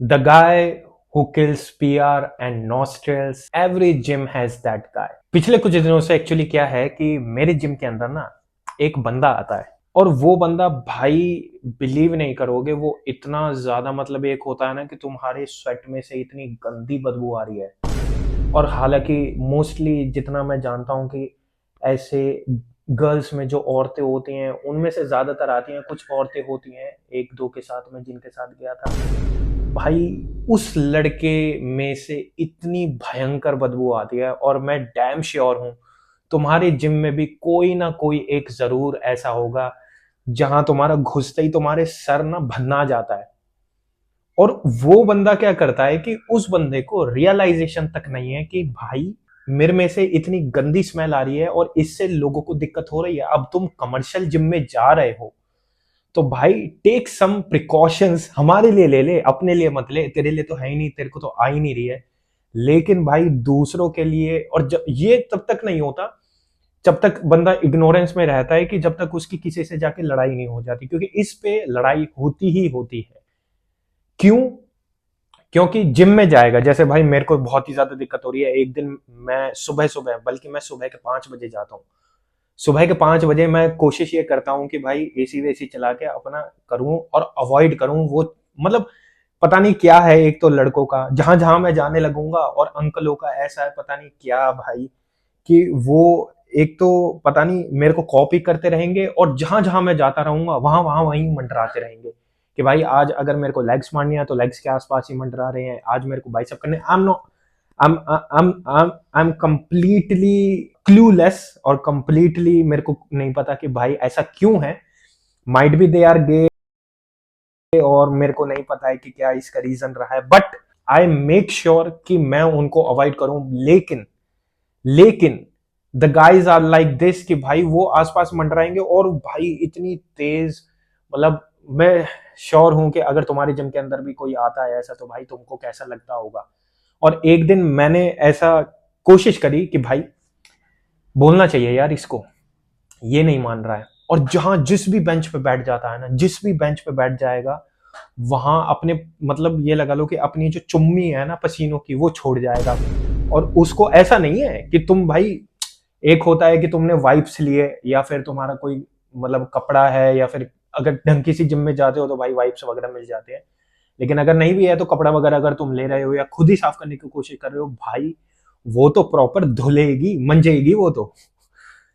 The guy who kills PR and nostrils, every gym has that guy. पिछले कुछ दिनों से एक्चुअली क्या है कि मेरे जिम के अंदर ना एक बंदा आता है और वो बंदा भाई बिलीव नहीं करोगे, वो इतना ज्यादा मतलब एक होता है ना कि तुम्हारे स्वेट में से इतनी गंदी बदबू आ रही है। और हालांकि मोस्टली जितना मैं जानता हूँ कि ऐसे गर्ल्स में जो औरतें होती हैं उनमें से ज्यादातर आती हैं, कुछ औरतें होती हैं एक दो के साथ में जिनके साथ गया था भाई, उस लड़के में से इतनी भयंकर बदबू आती है। और मैं डैम श्योर हूं तुम्हारे जिम में भी कोई ना कोई एक जरूर ऐसा होगा जहां तुम्हारा घुसते ही तुम्हारे सर ना भन्ना जाता है। और वो बंदा क्या करता है कि उस बंदे को रियलाइजेशन तक नहीं है कि भाई मेरे में से इतनी गंदी स्मेल आ रही है और इससे लोगों को दिक्कत हो रही है। अब तुम कमर्शियल जिम में जा रहे हो तो भाई टेक सम प्रिकॉशंस, हमारे लिए ले ले, अपने लिए मत ले, तेरे लिए तो है ही नहीं, तेरे को तो आ ही नहीं रही है। लेकिन भाई दूसरों के लिए, और जब ये तब तक नहीं होता जब तक बंदा इग्नोरेंस में रहता है, कि जब तक उसकी किसी से जाके लड़ाई नहीं हो जाती, क्योंकि इस पे लड़ाई होती ही होती है। क्यों? क्योंकि जिम में जाएगा, जैसे भाई मेरे को बहुत ही ज्यादा दिक्कत हो रही है। एक दिन मैं सुबह सुबह, बल्कि मैं सुबह के 5 बजे जाता हूँ। सुबह के 5 बजे मैं कोशिश ये करता हूँ कि भाई एसी वेसी चला के अपना करूं और अवॉइड करूं वो, मतलब पता नहीं क्या है, एक तो लड़कों का जहां जहां मैं जाने लगूंगा, और अंकलों का ऐसा है पता नहीं क्या भाई, कि वो एक तो पता नहीं मेरे को कॉपी करते रहेंगे, और जहां जहां मैं जाता रहूंगा वहां वहां वहीं मंडराते रहेंगे कि भाई आज अगर मेरे को लेग्स मारनी है तो लेग्स के आसपास ही मंडरा रहे हैं, आज मेरे को बाइसेप करने। I am not, I am completely clueless, और कंप्लीटली मेरे को नहीं पता कि भाई ऐसा क्यों है। Might be they are gay, और मेरे को नहीं पता है कि क्या इसका रीजन रहा है, बट आई मेक श्योर कि मैं उनको अवॉइड करूं। लेकिन the guys are like this कि भाई वो आसपास मंडराएंगे, और भाई इतनी तेज, मतलब मैं श्योर हूं कि अगर तुम्हारे जिम के अंदर भी कोई आता है ऐसा तो भाई तुमको कैसा लगता होगा। और एक दिन मैंने ऐसा कोशिश करी कि भाई बोलना चाहिए यार इसको, ये नहीं मान रहा है, और जहां जिस भी बेंच पे बैठ जाता है ना, जिस भी बेंच पे बैठ जाएगा वहां अपने, मतलब ये लगा लो कि अपनी जो चुम्मी है ना पसीनों की वो छोड़ जाएगा। और उसको ऐसा नहीं है कि तुम भाई, एक होता है कि तुमने वाइप्स लिए या फिर तुम्हारा कोई मतलब कपड़ा है, या फिर अगर ढंग की सी जिम में जाते हो तो भाई वाइप्स वगैरह मिल जाते हैं। लेकिन अगर नहीं भी है तो कपड़ा वगैरह अगर तुम ले रहे हो या खुद ही साफ करने की कोशिश कर रहे हो भाई, वो तो प्रॉपर धुलेगी मंजेगी वो तो,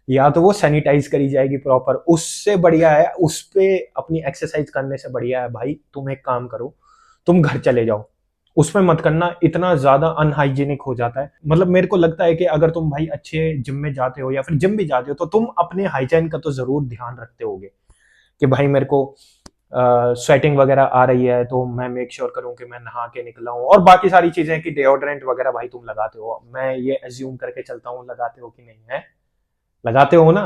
या तो वो सैनिटाइज करी जाएगी प्रॉपर। उससे बढ़िया है, उस पे अपनी एक्सरसाइज करने से बढ़िया है भाई तुम एक काम करो, तुम घर चले जाओ, उसमें मत करना, इतना ज्यादा अनहाइजीनिक हो जाता है। मतलब मेरे को लगता है कि अगर तुम भाई अच्छे जिम में जाते हो या फिर जिम भी जाते हो तो तुम अपने हाइजीन का तो जरूर ध्यान रखते होगे कि भाई मेरे को स्वेटिंग वगैरह आ रही है तो मैं मेक श्योर करूं कि मैं नहा के निकला हूं, और बाकी सारी चीजें कि डेओड्रेंट वगैरह भाई तुम लगाते हो, मैं ये एज्यूम करके चलता हूं लगाते हो कि नहीं है, लगाते हो ना।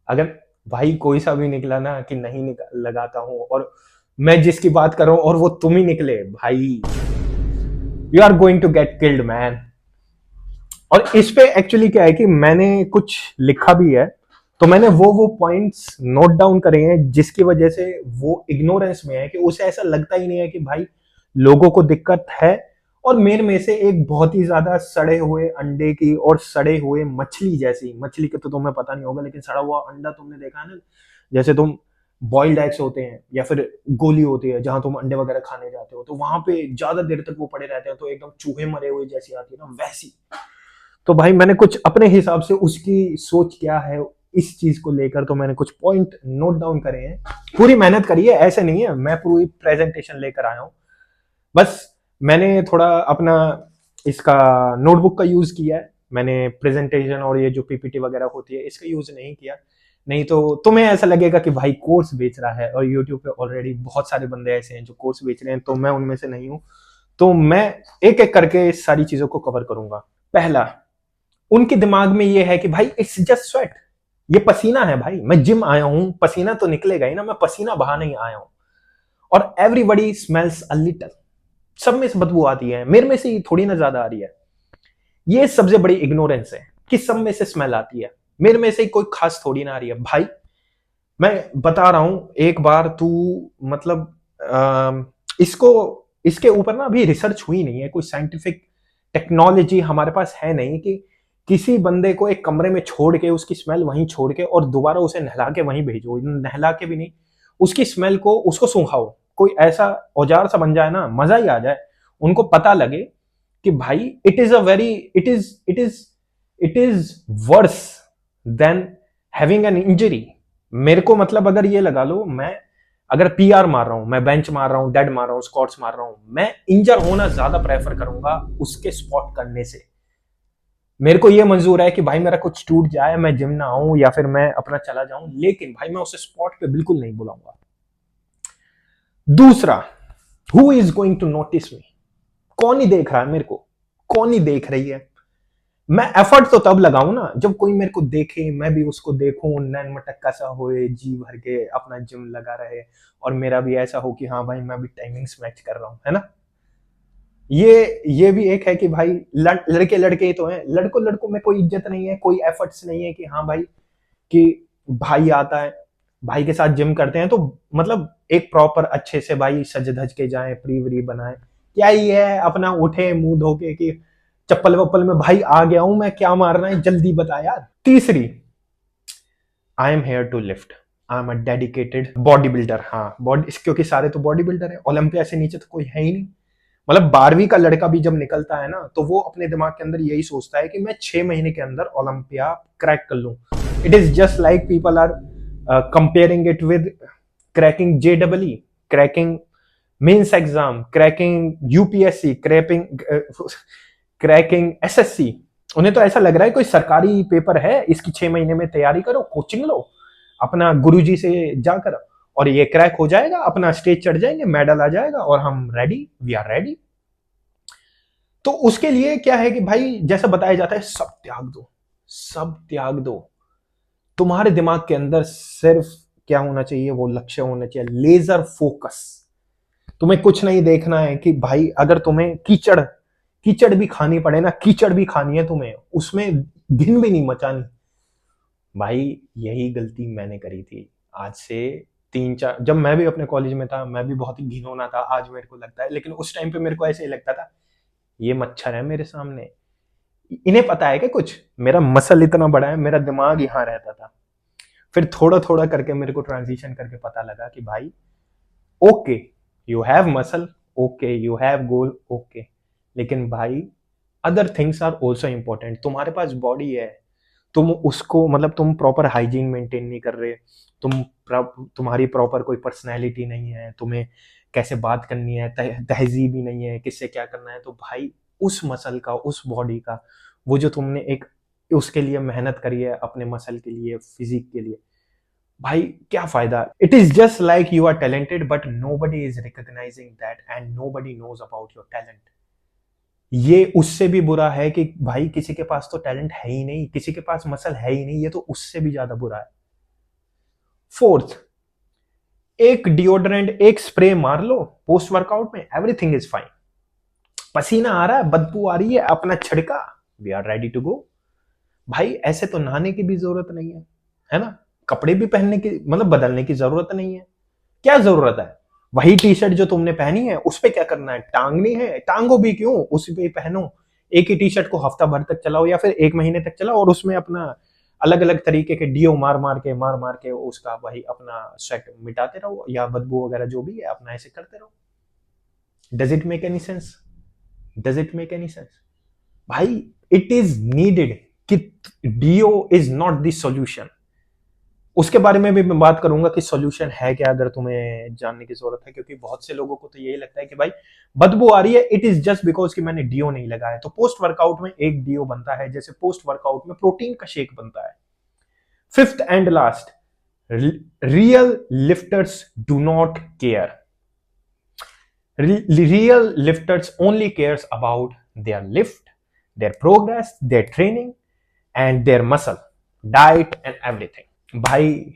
अगर भाई कोई सा भी निकला ना कि नहीं लगाता हूं, और मैं जिसकी बात कर रहा हूं और वो तुम ही निकले भाई, you are going to get killed man. और इस पे एक्चुअली क्या है कि मैंने कुछ लिखा भी है, तो मैंने वो पॉइंट्स नोट डाउन करे हैं जिसकी वजह से वो इग्नोरेंस में है, कि उसे ऐसा लगता ही नहीं है कि भाई लोगों को दिक्कत है। और मेरे में से एक बहुत ही ज्यादा सड़े हुए अंडे की और सड़े हुए मछली जैसी, मछली के तो तुम्हें पता नहीं होगा, लेकिन सड़ा हुआ अंडा तुमने देखा है ना, जैसे तुम बॉइल्ड एग्स होते हैं या फिर गोली होती है जहां तुम अंडे वगैरह खाने जाते हो तो वहां पे ज्यादा देर तक वो पड़े रहते हैं तो एकदम चूहे मरे हुए जैसी आती है ना, वैसी। तो भाई मैंने कुछ अपने हिसाब से उसकी सोच क्या है इस चीज को लेकर, तो मैंने कुछ पॉइंट नोट डाउन करे हैं। पूरी मेहनत करी है, ऐसे नहीं है मैं पूरी प्रेजेंटेशन लेकर आया हूं, बस मैंने थोड़ा अपना इसका नोटबुक का यूज किया है, मैंने प्रेजेंटेशन और ये जो पीपीटी वगैरह होती है इसका यूज नहीं किया। नहीं तो तुम्हें ऐसा लगेगा कि भाई कोर्स बेच रहा है, और यूट्यूब पे ऑलरेडी बहुत सारे बंदे ऐसे हैं जो कोर्स बेच रहे हैं, तो मैं उनमें से नहीं हूं। तो मैं एक एक करके सारी चीजों को कवर करूंगा। पहला, उनके दिमाग में ये है कि भाई इट्स जस्ट स्वेट, ये पसीना है भाई, मैं जिम आया हूं, पसीना तो निकलेगा ही ना, मैं पसीना बहाने ही आया हूं। और एवरीबडी स्मेल्स अ लिटल, सब में से बदबू आती है, मेरे में से ही थोड़ी ना ज्यादा आ रही है। ये सबसे बड़ी इग्नोरेंस है कि सब में से स्मेल आती है, मेरे में से ही कोई खास थोड़ी ना आ रही है भाई। मैं बता रहा हूं, एक बार तू मतलब इसको इसके ऊपर ना अभी रिसर्च हुई नहीं है, कोई साइंटिफिक टेक्नोलॉजी हमारे पास है नहीं कि किसी बंदे को एक कमरे में छोड़ के उसकी स्मेल वहीं छोड़ के और दोबारा उसे नहला के वहीं भेजो, नहला के भी नहीं, उसकी स्मेल को उसको सूंघाओ, कोई ऐसा औजार सा बन जाए ना, मजा ही आ जाए, उनको पता लगे कि भाई it is a very it is worse than having an injury. मेरे को मतलब अगर ये लगा लो, मैं अगर पीआर मार रहा हूं, मैं बेंच मार रहा हूं, डेड मार रहा हूं, स्क्वाट्स मार रहा हूं, मैं इंजर होना ज्यादा प्रेफर करूंगा उसके स्पॉट करने से। मेरे को ये मंजूर है कि भाई मेरा कुछ टूट जाए, मैं जिम ना आऊं या फिर मैं अपना चला जाऊं, लेकिन भाई मैं उसे स्पॉट पे बिल्कुल नहीं बुलाऊंगा। दूसरा, who is going to notice me? कौन ही देख रहा है मेरे को, कौन ही देख रही है? मैं एफर्ट तो तब लगाऊं ना जब कोई मेरे को देखे, मैं भी उसको देखूं, नैन मटक्का सा होए, जी भर के अपना जिम लगा रहे, और मेरा भी ऐसा हो कि हाँ भाई मैं भी टाइमिंग्स मैच कर रहा हूं, है ना। ये भी एक है कि भाई लड़के लड़के ही तो हैं, लड़कों लड़कों में कोई इज्जत नहीं है, कोई एफर्ट्स नहीं है कि हाँ भाई कि भाई आता है, भाई के साथ जिम करते हैं तो मतलब एक प्रॉपर अच्छे से भाई सज धज के जाए, प्री व्री बनाए, क्या ही है अपना उठे मुंह धो के कि चप्पल वप्पल में भाई आ गया हूं मैं, क्या मारना है जल्दी बता यार। तीसरी, I am here to lift, I am a dedicated body builder. हाँ बॉडी, क्योंकि सारे तो बॉडी बिल्डर है, ओलंपिया से नीचे तो कोई है ही नहीं। मतलब 12वीं का लड़का भी जब निकलता है ना तो वो अपने दिमाग के अंदर यही सोचता है कि मैं 6 महीने के अंदर ओलंपिया क्रैक कर लूं। It is just like people are comparing it with cracking जेडबलई, cracking mains exam, cracking UPSC, cracking SSC. उन्हें तो ऐसा लग रहा है कोई सरकारी पेपर है, इसकी 6 महीने में तैयारी करो, कोचिंग लो अपना गुरुजी से जाकर, और ये क्रैक हो जाएगा, अपना स्टेज चढ़ जाएंगे, मेडल आ जाएगा और हम रेडी, वी आर रेडी। तो उसके लिए क्या है कि भाई जैसा बताया जाता है, सब त्याग दो, सब त्याग दो। तुम्हारे दिमाग के अंदर सिर्फ क्या होना चाहिए, वो लक्ष्य होना चाहिए, लेजर फोकस। तुम्हें कुछ नहीं देखना है कि भाई अगर तुम्हें कीचड़ कीचड़ भी खानी पड़े ना, कीचड़ भी खानी है तुम्हें, उसमें घिन भी नहीं मचानी। भाई यही गलती मैंने करी थी आज से 3-4, जब मैं भी अपने कॉलेज में था, मैं भी बहुत ही घिनौना था, आज मेरे को लगता है, लेकिन उस टाइम पे मेरे को ऐसे ही लगता था, ये मच्छर है मेरे सामने, इन्हें पता है कि कुछ मेरा मसल इतना बड़ा है, मेरा दिमाग यहाँ रहता था। फिर थोड़ा थोड़ा करके मेरे को ट्रांजिशन करके पता लगा कि भाई okay, you have muscle, okay you have goal, okay, लेकिन भाई other things are also important. तुम्हारे पास बॉडी है, तुम उसको मतलब तुम प्रॉपर हाइजीन मेंटेन नहीं कर रहे, तुम्हारी प्रॉपर कोई पर्सनैलिटी नहीं है, तुम्हें कैसे बात करनी है, तहजीब ही नहीं है, किससे क्या करना है, तो भाई उस मसल का, उस बॉडी का, वो जो तुमने एक उसके लिए मेहनत करी है, अपने मसल के लिए, फिजिक के लिए, भाई क्या फायदा। It is just like you are talented but nobody is recognising that and nobody knows about your talent. ये उससे भी बुरा है कि भाई किसी के पास तो टैलेंट है ही नहीं, किसी के पास मसल है ही नहीं, ये तो उससे भी ज्यादा बुरा है। फोर्थ, एक डिओड्रेंट, एक स्प्रे मार लो पोस्ट वर्कआउट में, एवरीथिंग इज फाइन। पसीना आ रहा है, बदबू आ रही है, अपना छिड़का, we are ready to go. भाई ऐसे तो नहाने की भी जरूरत नहीं है ना, कपड़े भी पहनने की मतलब बदलने की जरूरत नहीं है। क्या जरूरत है, वही टी शर्ट जो तुमने पहनी है उस पे क्या करना है, टांगनी है, टांगो भी क्यों, उसी पे पहनो। एक ही टी शर्ट को हफ्ता भर तक चलाओ या फिर 1 महीने तक चलाओ, और उसमें अपना अलग अलग तरीके के डीओ मार मार के उसका वही अपना स्वेट मिटाते रहो, या बदबू वगैरह जो भी है अपना ऐसे करते रहो। Does it make any sense? Does it make any sense? भाई इट इज नीडेड कि deo is not the solution. उसके बारे में भी मैं बात करूंगा कि सॉल्यूशन है क्या, अगर तुम्हें जानने की जरूरत है, क्योंकि बहुत से लोगों को तो यही लगता है कि भाई बदबू आ रही है, इट इज जस्ट बिकॉज कि मैंने डीओ नहीं लगाया। तो पोस्ट वर्कआउट में एक डीओ बनता है, जैसे पोस्ट वर्कआउट में प्रोटीन का शेक बनता है। Fifth and last, real lifters do not care. Real lifters only cares about their lift, their progress, their training, and their muscle, diet and everything. भाई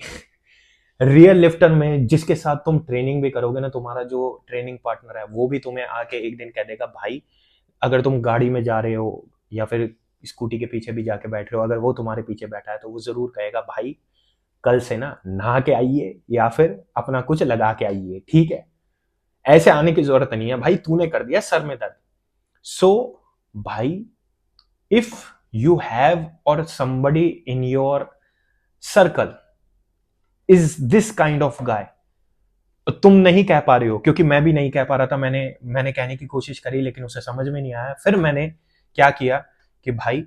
रियल लिफ्टर में जिसके साथ तुम training भी करोगे ना, तुम्हारा जो ट्रेनिंग पार्टनर है वो भी तुम्हें आके एक दिन कह देगा, भाई अगर तुम गाड़ी में जा रहे हो या फिर स्कूटी के पीछे भी जाके बैठ रहे हो, अगर वो तुम्हारे पीछे बैठा है तो वो जरूर कहेगा, भाई कल से ना नहा के आइए या फिर अपना कुछ लगा के आइए, ठीक है। ऐसे आने की जरूरत नहीं है भाई, तूने कर दिया सर में दर्द। सो भाई, इफ यू हैव और somebody in your circle is this kind of guy, तुम नहीं कह पा रहे हो, क्योंकि मैं भी नहीं कह पा रहा था, मैंने कहने की कोशिश करी लेकिन उसे समझ में नहीं आया। फिर मैंने क्या किया कि भाई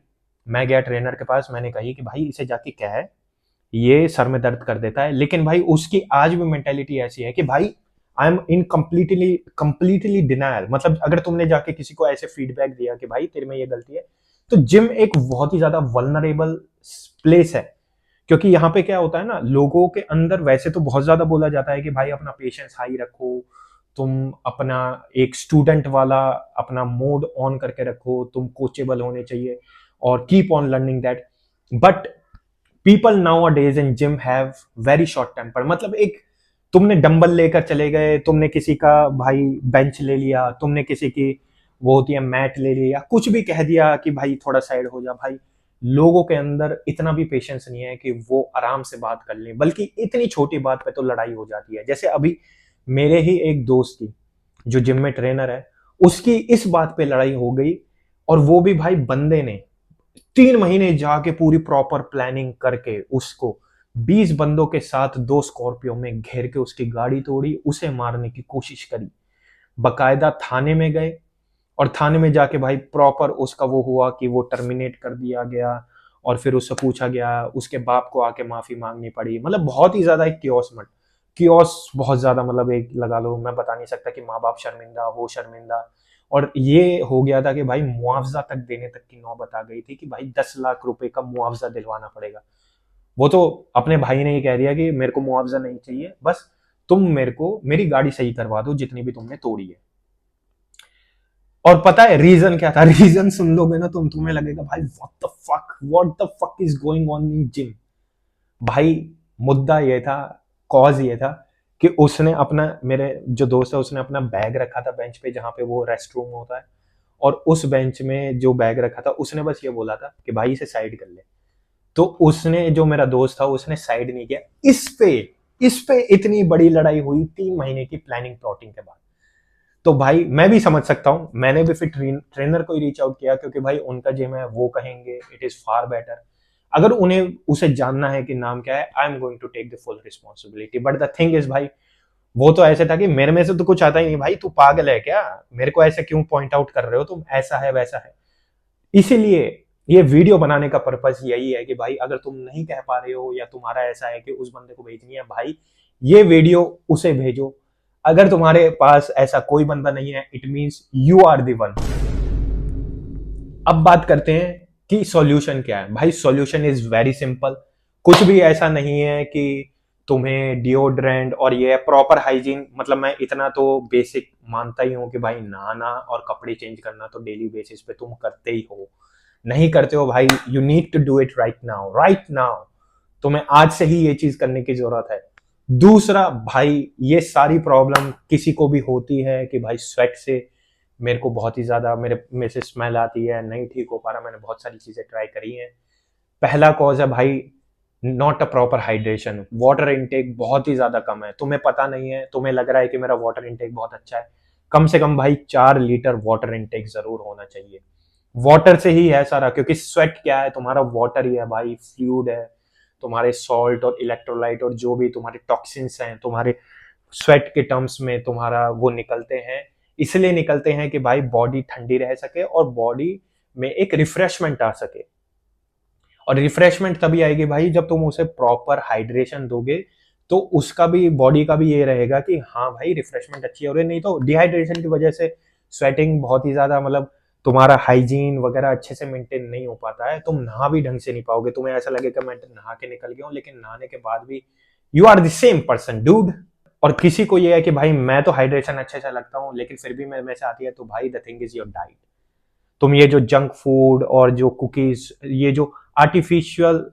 मैं गया ट्रेनर के पास, मैंने कही कि भाई इसे जाके क्या है, ये सर में दर्द कर देता है। लेकिन भाई उसकी आज भी मेंटेलिटी ऐसी है कि भाई I am in completely denial. मतलब अगर तुमने जाके किसी को ऐसे फीडबैक दिया कि भाई तेरे में ये गलती है, तो जिम एक बहुत ही ज्यादा वल्नरेबल प्लेस है। क्योंकि यहाँ पे क्या होता है ना, लोगों के अंदर वैसे तो बहुत ज्यादा बोला जाता है कि भाई अपना पेशेंस हाई रखो, तुम अपना एक स्टूडेंट वाला अपना मोड ऑन करके रखो, तुम कोचेबल होने चाहिए और keep on learning that. But people nowadays in gym have very short temper. मतलब एक तुमने डंबल लेकर चले गए, तुमने किसी का भाई बेंच ले लिया, तुमने किसी की वो होती है मैट ले लिया, कुछ भी कह दिया कि भाई थोड़ा साइड हो जा। भाई लोगों के अंदर इतना भी पेशेंस नहीं है कि वो आराम से बात कर लें, बल्कि इतनी छोटी बात पे तो लड़ाई हो जाती है। जैसे अभी मेरे ही एक दोस्त की जो जिम में ट्रेनर है, उसकी इस बात पे लड़ाई हो गई, और वो भी भाई बंदे ने 3 महीने जाके पूरी प्रॉपर प्लानिंग करके उसको 20 बंदों के साथ 2 स्कॉर्पियो में घेर के उसकी गाड़ी तोड़ी, उसे मारने की कोशिश करी। बकायदा थाने में गए, और थाने में जाके भाई प्रॉपर उसका वो हुआ कि वो टर्मिनेट कर दिया गया, और फिर उससे पूछा गया, उसके बाप को आके माफी मांगनी पड़ी। मतलब बहुत ही ज्यादा एक कियोस बहुत ज्यादा, मतलब एक लगा लो, मैं बता नहीं सकता कि माँ बाप शर्मिंदा, वो शर्मिंदा। और ये हो गया था कि भाई मुआवजा तक देने तक की नौबत आ गई थी कि भाई 10 लाख रुपए का मुआवजा दिलवाना पड़ेगा। वो तो अपने भाई ने ही कह दिया कि मेरे को मुआवजा नहीं चाहिए, बस तुम मेरे को मेरी गाड़ी सही करवा दो जितनी भी तुमने तोड़ी है। और पता है रीजन क्या था? रीजन सुन लोगे ना तुम्हें लगेगा भाई what the fuck is going on in gym. भाई मुद्दा ये था, कॉज ये था कि उसने अपना, मेरे जो दोस्त है उसने अपना बैग रखा था बेंच पे जहां पे वो रेस्ट रूम होता है, और उस बेंच में जो बैग रखा था उसने बस ये बोला था कि भाई इसे साइड कर ले। तो उसने, जो मेरा दोस्त था, उसने साइड नहीं किया। इस पे इतनी बड़ी लड़ाई हुई 3 महीने की प्लानिंग प्लॉटिंग के बाद। तो भाई मैं भी समझ सकता हूँ, मैंने भी फिर ट्रेनर को ही रीच आउट किया, क्योंकि भाई उनका जिम है, वो कहेंगे इट इज फार बेटर। अगर उन्हें उसे जानना है कि नाम क्या है, I am going to take the full responsibility. But the thing is भाई, वो तो ऐसे था कि मेरे में से तो कुछ आता ही नहीं। भाई तू पागल है क्या, मेरे को ऐसे क्यों पॉइंट आउट कर रहे हो तुम, ऐसा है वैसा है। इसीलिए ये वीडियो बनाने का पर्पस यही है कि भाई अगर तुम नहीं कह पा रहे हो, या तुम्हारा ऐसा है कि उस बंदे को भेजनी है, भाई ये वीडियो उसे भेजो। अगर तुम्हारे पास ऐसा कोई बंदा नहीं है, it means you are the one. अब बात करते हैं कि सॉल्यूशन क्या है। भाई सॉल्यूशन इज वेरी सिंपल। कुछ भी ऐसा नहीं है कि तुम्हें डिओड्रेंट और ये प्रॉपर हाइजीन, मतलब मैं इतना तो बेसिक मानता ही हूं कि भाई नहाना और कपड़े चेंज करना तो डेली बेसिस पे तुम करते ही हो। नहीं करते हो भाई, you need to do it right now. तुम्हें आज से ही ये चीज करने की जरूरत है। दूसरा भाई, ये सारी प्रॉब्लम किसी को भी होती है कि भाई स्वेट से मेरे को बहुत ही ज्यादा मेरे में से स्मेल आती है, नहीं ठीक हो पा रहा, मैंने बहुत सारी चीजें ट्राई करी हैं। पहला कॉज है भाई not a proper hydration. Water intake बहुत ही ज्यादा कम है, तुम्हें पता नहीं है, तुम्हें लग रहा है कि मेरा वाटर इनटेक बहुत अच्छा है। कम से कम भाई 4 लीटर वाटर इनटेक जरूर होना चाहिए। वाटर से ही है सारा, क्योंकि स्वेट क्या है, तुम्हारा वाटर ही है भाई, फ्लूइड है। तुम्हारे सॉल्ट और इलेक्ट्रोलाइट और जो भी तुम्हारे टॉक्सिन्स हैं, तुम्हारे स्वेट के टर्म्स में तुम्हारा वो निकलते हैं। इसलिए निकलते हैं कि भाई बॉडी ठंडी रह सके और बॉडी में एक रिफ्रेशमेंट आ सके। और रिफ्रेशमेंट तभी आएगी भाई जब तुम उसे प्रॉपर हाइड्रेशन दोगे, तो उसका भी, बॉडी का भी ये रहेगा कि हाँ भाई रिफ्रेशमेंट अच्छी हो रही है। नहीं तो डिहाइड्रेशन की वजह से स्वेटिंग बहुत ही ज्यादा, मतलब तुम्हारा हाइजीन वगैरह अच्छे से मेंटेन नहीं हो पाता है, तुम नहा भी ढंग से नहीं पाओगे। तुम्हें ऐसा लगेगा मैं नहा के निकल गया हूँ, लेकिन नहाने के बाद भी you are the same person dude. और किसी को ये है कि भाई मैं तो हाइड्रेशन अच्छे से लगता हूँ, लेकिन फिर भी मैं में से आती है, तो भाई the thing is your diet. तुम ये जो जंक फूड और जो कुकीज, ये जो आर्टिफिशियल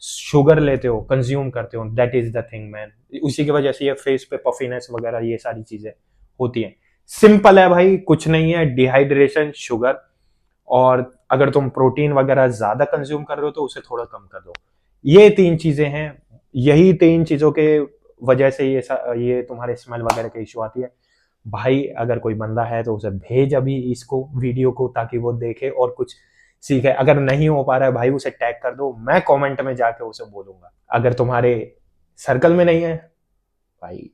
शुगर लेते हो, कंज्यूम करते हो, that is the thing man. उसी की वजह से ये फेस पे पफिनेस वगैरह ये सारी चीजें होती हैं। सिंपल है भाई, कुछ नहीं है, डिहाइड्रेशन, शुगर। और अगर तुम प्रोटीन वगैरह ज्यादा कंज्यूम कर रहे हो तो उसे थोड़ा कम कर दो। ये 3 चीजें हैं। यही 3 चीजों के वजह से ये तुम्हारे स्मेल वगैरह की इशू आती है। भाई अगर कोई बंदा है तो उसे भेज अभी इसको वीडियो को, ताकि वो देखे और कुछ सीखे। अगर नहीं हो पा रहा है भाई उसे टैग कर दो, मैं कमेंट में जाके उसे बोलूंगा। अगर तुम्हारे सर्कल में नहीं है भाई